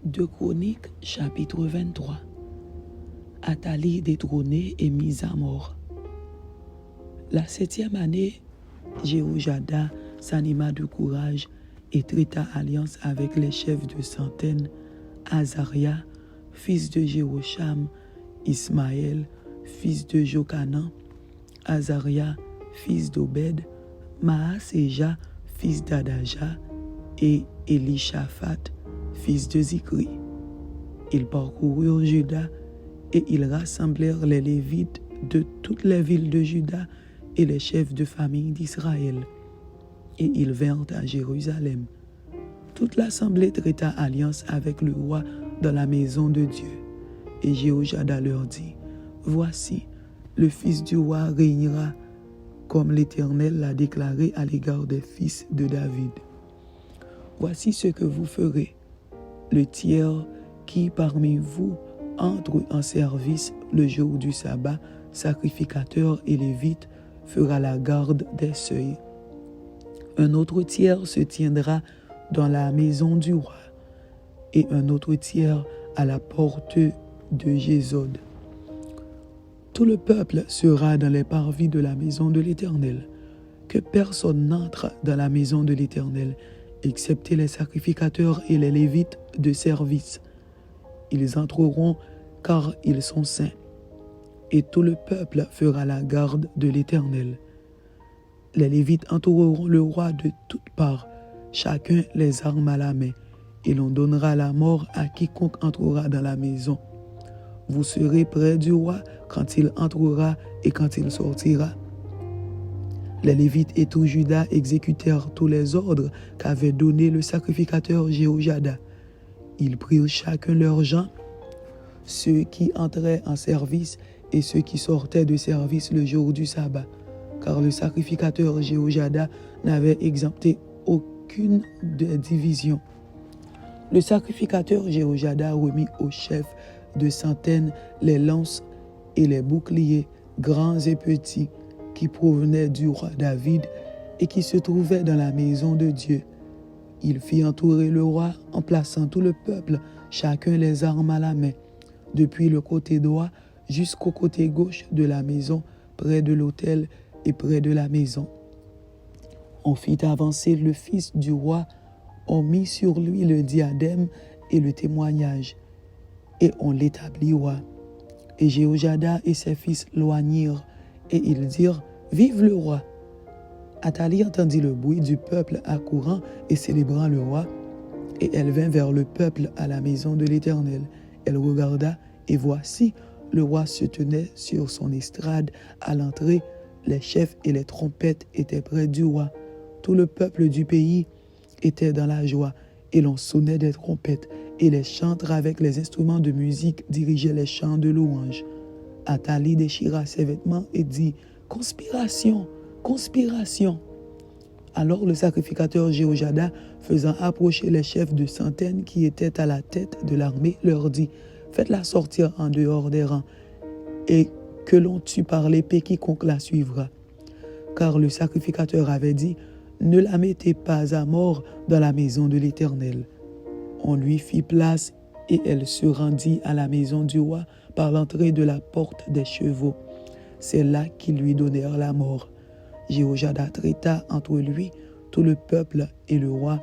2 Chroniques, chapitre 23. Athalie détrônée et mise à mort. La 7e année, Jéhojada s'anima de courage et traita alliance avec les chefs de centaines, Azaria, fils de Jérocham, Ismaël, fils de Jochanan, Azaria, fils d'Obed, Maaséja, fils d'Adaja, et Élishaphat, fils de Zikri. Ils parcoururent Juda et ils rassemblèrent les Lévites de toutes les villes de Juda et les chefs de famille d'Israël. Et ils vinrent à Jérusalem. Toute l'assemblée traita alliance avec le roi dans la maison de Dieu. Et Jéhojada leur dit, « Voici, le fils du roi régnera comme l'Éternel l'a déclaré à l'égard des fils de David. Voici ce que vous ferez. Le tiers qui parmi vous entre en service le jour du sabbat, sacrificateur et lévite, fera la garde des seuils. Un autre tiers se tiendra dans la maison du roi, et un autre tiers à la porte de Gésod. Tout le peuple sera dans les parvis de la maison de l'Éternel. Que personne n'entre dans la maison de l'Éternel, excepté les sacrificateurs et les lévites de service. Ils entreront car ils sont saints. Et tout le peuple fera la garde de l'Éternel. Les lévites entoureront le roi de toutes parts, chacun les armes à la main, et l'on donnera la mort à quiconque entrera dans la maison. Vous serez près du roi quand il entrera et quand il sortira. Les Lévites et tout Juda exécutèrent tous les ordres qu'avait donnés le sacrificateur Jéhojada. Ils prirent chacun leurs gens, ceux qui entraient en service et ceux qui sortaient de service le jour du sabbat, car le sacrificateur Jéhojada n'avait exempté aucune des divisions. Le sacrificateur Jéhojada remit aux chefs de centaines les lances et les boucliers, grands et petits, qui provenaient du roi David et qui se trouvaient dans la maison de Dieu. Il fit entourer le roi en plaçant tout le peuple, chacun les armes à la main, depuis le côté droit jusqu'au côté gauche de la maison, près de l'autel et près de la maison. On fit avancer le fils du roi, on mit sur lui le diadème et le témoignage, et on l'établit roi. Et Jéhojada et ses fils loignirent, et ils dirent, « Vive le roi !» Athalie entendit le bruit du peuple accourant et célébrant le roi, et elle vint vers le peuple à la maison de l'Éternel. Elle regarda, et voici, le roi se tenait sur son estrade à l'entrée, les chefs et les trompettes étaient près du roi. Tout le peuple du pays était dans la joie, et l'on sonnait des trompettes, et les chantres avec les instruments de musique dirigeaient les chants de louange. Athalie déchira ses vêtements et dit, « Conspiration, conspiration !» Alors le sacrificateur Jéhojada, faisant approcher les chefs de centaines qui étaient à la tête de l'armée, leur dit, « Faites-la sortir en dehors des rangs, et que l'on tue par l'épée quiconque la suivra. » Car le sacrificateur avait dit, « Ne la mettez pas à mort dans la maison de l'Éternel. » On lui fit place et elle se rendit à la maison du roi par l'entrée de la porte des chevaux. C'est là qu'ils lui donnèrent la mort. Jéhojada traita entre lui, tout le peuple et le roi,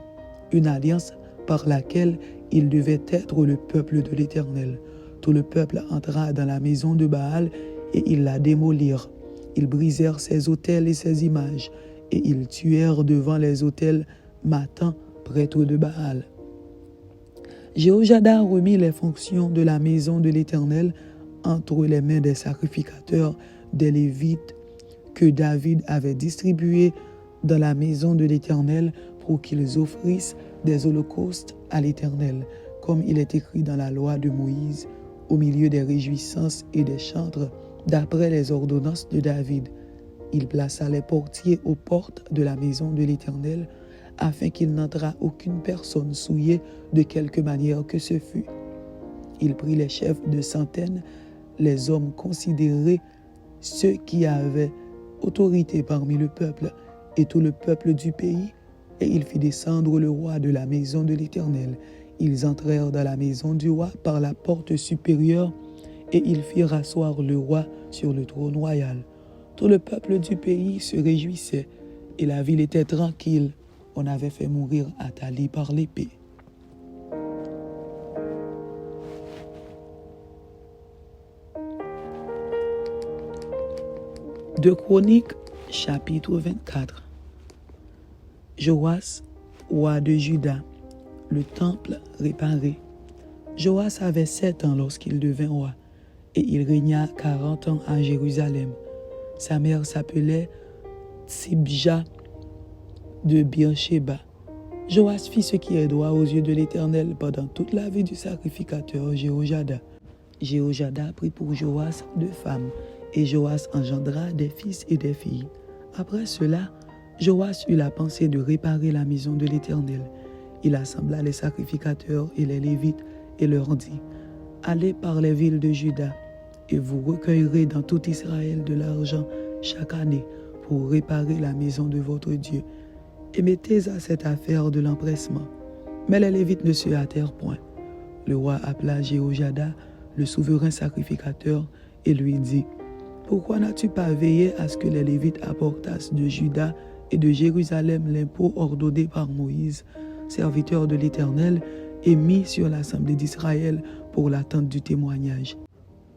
une alliance par laquelle il devait être le peuple de l'Éternel. Tout le peuple entra dans la maison de Baal et ils la démolirent. Ils brisèrent ses autels et ses images, et ils tuèrent devant les autels Mathan, prêtre de Baal. Jéhojada remit les fonctions de la maison de l'Éternel entre les mains des sacrificateurs, des Lévites, que David avait distribués dans la maison de l'Éternel pour qu'ils offrissent des holocaustes à l'Éternel, comme il est écrit dans la loi de Moïse, au milieu des réjouissances et des chantres, d'après les ordonnances de David. Il plaça les portiers aux portes de la maison de l'Éternel, afin qu'il n'entrât aucune personne souillée de quelque manière que ce fût. Il prit les chefs de centaines, les hommes considérés, ceux qui avaient autorité parmi le peuple, et tout le peuple du pays, et il fit descendre le roi de la maison de l'Éternel. Ils entrèrent dans la maison du roi par la porte supérieure et ils firent asseoir le roi sur le trône royal. Tout le peuple du pays se réjouissait et la ville était tranquille. On avait fait mourir Athalie par l'épée. De Chroniques, chapitre 24. Joas, roi de Juda, le temple réparé. Joas avait 7 ans lorsqu'il devint roi, et il régna 40 ans à Jérusalem. Sa mère s'appelait Tsibja de Beersheba. Joas fit ce qui est droit aux yeux de l'Éternel pendant toute la vie du sacrificateur Jéhojada. Jéhojada prit pour Joas 2 femmes, et Joas engendra des fils et des filles. Après cela, Joas eut la pensée de réparer la maison de l'Éternel. Il assembla les sacrificateurs et les Lévites et leur dit : Allez par les villes de Juda, et vous recueillerez dans tout Israël de l'argent chaque année pour réparer la maison de votre Dieu. Et mettez à cette affaire de l'empressement. Mais les Lévites ne se hâtèrent point. Le roi appela Jéhojada, le souverain sacrificateur, et lui dit : Pourquoi n'as-tu pas veillé à ce que les Lévites apportassent de Juda et de Jérusalem l'impôt ordonné par Moïse, serviteur de l'Éternel, et mis sur l'assemblée d'Israël pour l'attente du témoignage?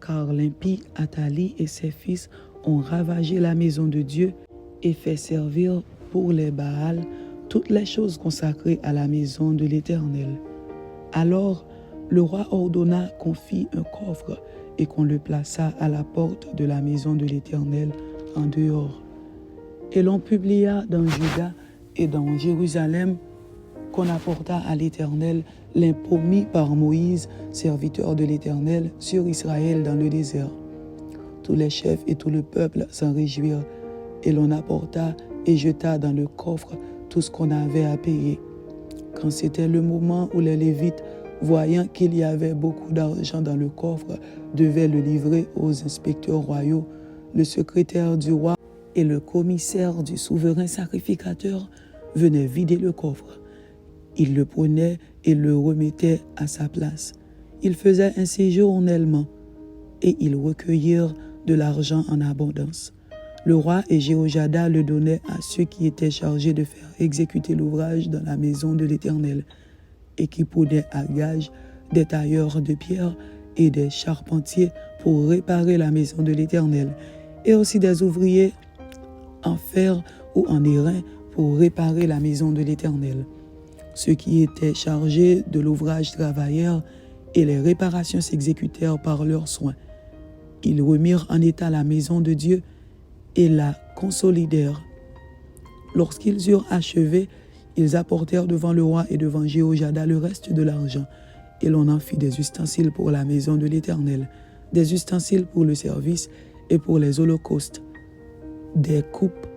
Car l'impie Athalie et ses fils ont ravagé la maison de Dieu et fait servir pour les Baals toutes les choses consacrées à la maison de l'Éternel. Alors le roi ordonna qu'on fît un coffre et qu'on le plaça à la porte de la maison de l'Éternel en dehors. Et l'on publia dans Juda et dans Jérusalem qu'on apporta à l'Éternel l'impôt mis par Moïse, serviteur de l'Éternel, sur Israël dans le désert. Tous les chefs et tout le peuple s'en réjouirent, et l'on apporta et jeta dans le coffre tout ce qu'on avait à payer. Quand c'était le moment où les Lévites, voyant qu'il y avait beaucoup d'argent dans le coffre, devaient le livrer aux inspecteurs royaux, le secrétaire du roi et le commissaire du souverain sacrificateur venaient vider le coffre. Ils le prenaient et le remettaient à sa place. Ils faisaient ainsi journellement, et ils recueillirent de l'argent en abondance. Le roi et Jéhojada le donnaient à ceux qui étaient chargés de faire exécuter l'ouvrage dans la maison de l'Éternel, et qui prenaient à gage des tailleurs de pierre et des charpentiers pour réparer la maison de l'Éternel, et aussi des ouvriers en fer ou en airain pour réparer la maison de l'Éternel. Ceux qui étaient chargés de l'ouvrage travaillèrent, et les réparations s'exécutèrent par leurs soins. Ils remirent en état la maison de Dieu et la consolidèrent. Lorsqu'ils eurent achevé, ils apportèrent devant le roi et devant Jéhojada le reste de l'argent, et l'on en fit des ustensiles pour la maison de l'Éternel, des ustensiles pour le service et pour les holocaustes, des coupes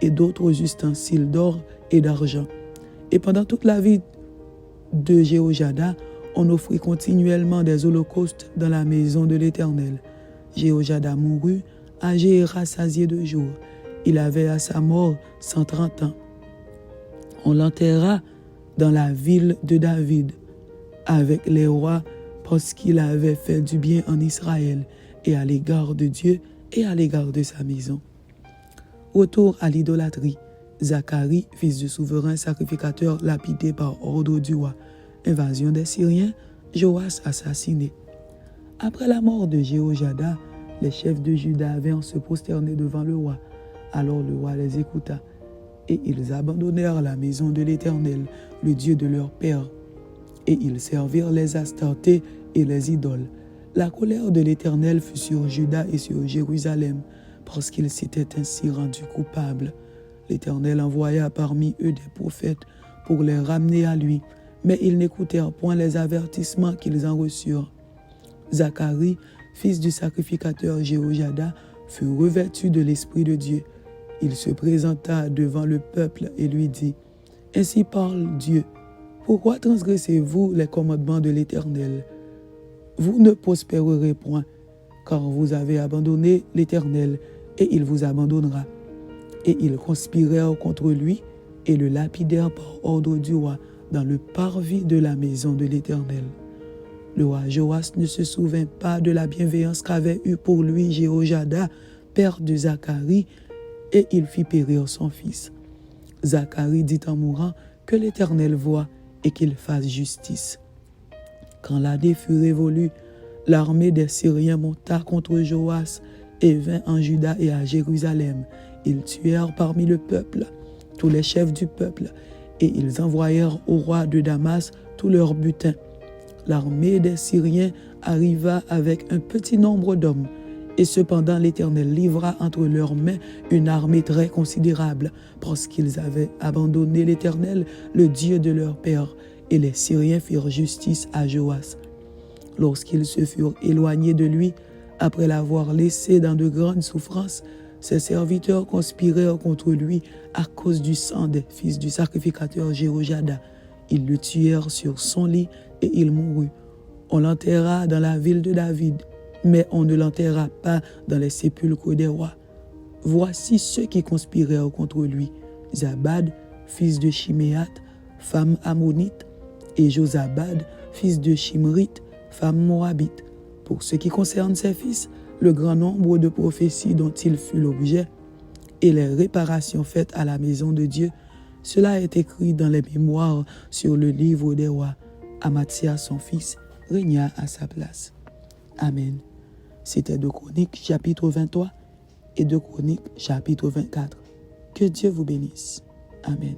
et d'autres ustensiles d'or et d'argent. Et pendant toute la vie de Jéhojada, on offrit continuellement des holocaustes dans la maison de l'Éternel. Jéhojada mourut, âgé et rassasié de jours. Il avait à sa mort 130 ans. On l'enterra dans la ville de David, avec les rois, parce qu'il avait fait du bien en Israël, et à l'égard de Dieu et à l'égard de sa maison. Retour à l'idolâtrie. Zacharie, fils du souverain sacrificateur, lapidé par ordre du roi. Invasion des Syriens, Joas assassiné. Après la mort de Jéhojada, les chefs de Juda vinrent se prosterner devant le roi. Alors le roi les écouta, et ils abandonnèrent la maison de l'Éternel, le Dieu de leur père, et ils servirent les Astartés et les idoles. La colère de l'Éternel fut sur Juda et sur Jérusalem, parce qu'ils s'étaient ainsi rendus coupables. L'Éternel envoya parmi eux des prophètes pour les ramener à lui, mais ils n'écoutèrent point les avertissements qu'ils en reçurent. Zacharie, fils du sacrificateur Jéhojada, fut revêtu de l'Esprit de Dieu. Il se présenta devant le peuple et lui dit : Ainsi parle Dieu, pourquoi transgressez-vous les commandements de l'Éternel? Vous ne prospérerez point, car vous avez abandonné l'Éternel, et il vous abandonnera. Et ils conspirèrent contre lui et le lapidèrent par ordre du roi dans le parvis de la maison de l'Éternel. Le roi Joas ne se souvint pas de la bienveillance qu'avait eue pour lui Jéhojada, père de Zacharie, et il fit périr son fils. Zacharie dit en mourant que l'Éternel voie et qu'il fasse justice. Quand l'année fut révolue, l'armée des Syriens monta contre Joas et vint en Juda et à Jérusalem. Ils tuèrent parmi le peuple tous les chefs du peuple, et ils envoyèrent au roi de Damas tous leurs butins. L'armée des Syriens arriva avec un petit nombre d'hommes, et cependant l'Éternel livra entre leurs mains une armée très considérable, parce qu'ils avaient abandonné l'Éternel, le Dieu de leur père, et les Syriens firent justice à Joas. Lorsqu'ils se furent éloignés de lui, après l'avoir laissé dans de grandes souffrances, ses serviteurs conspirèrent contre lui à cause du sang des fils du sacrificateur Jéhojada. Ils le tuèrent sur son lit et il mourut. On l'enterra dans la ville de David, mais on ne l'enterra pas dans les sépulcres des rois. Voici ceux qui conspirèrent contre lui: Zabad, fils de Chiméat, femme ammonite, et Josabad, fils de Shimrite, femme moabite. Pour ce qui concerne ses fils, le grand nombre de prophéties dont il fut l'objet et les réparations faites à la maison de Dieu, cela est écrit dans les mémoires sur le livre des rois. Amathia, son fils, régna à sa place. Amen. C'était 2 Chroniques chapitre 23 et 2 Chroniques chapitre 24. Que Dieu vous bénisse. Amen.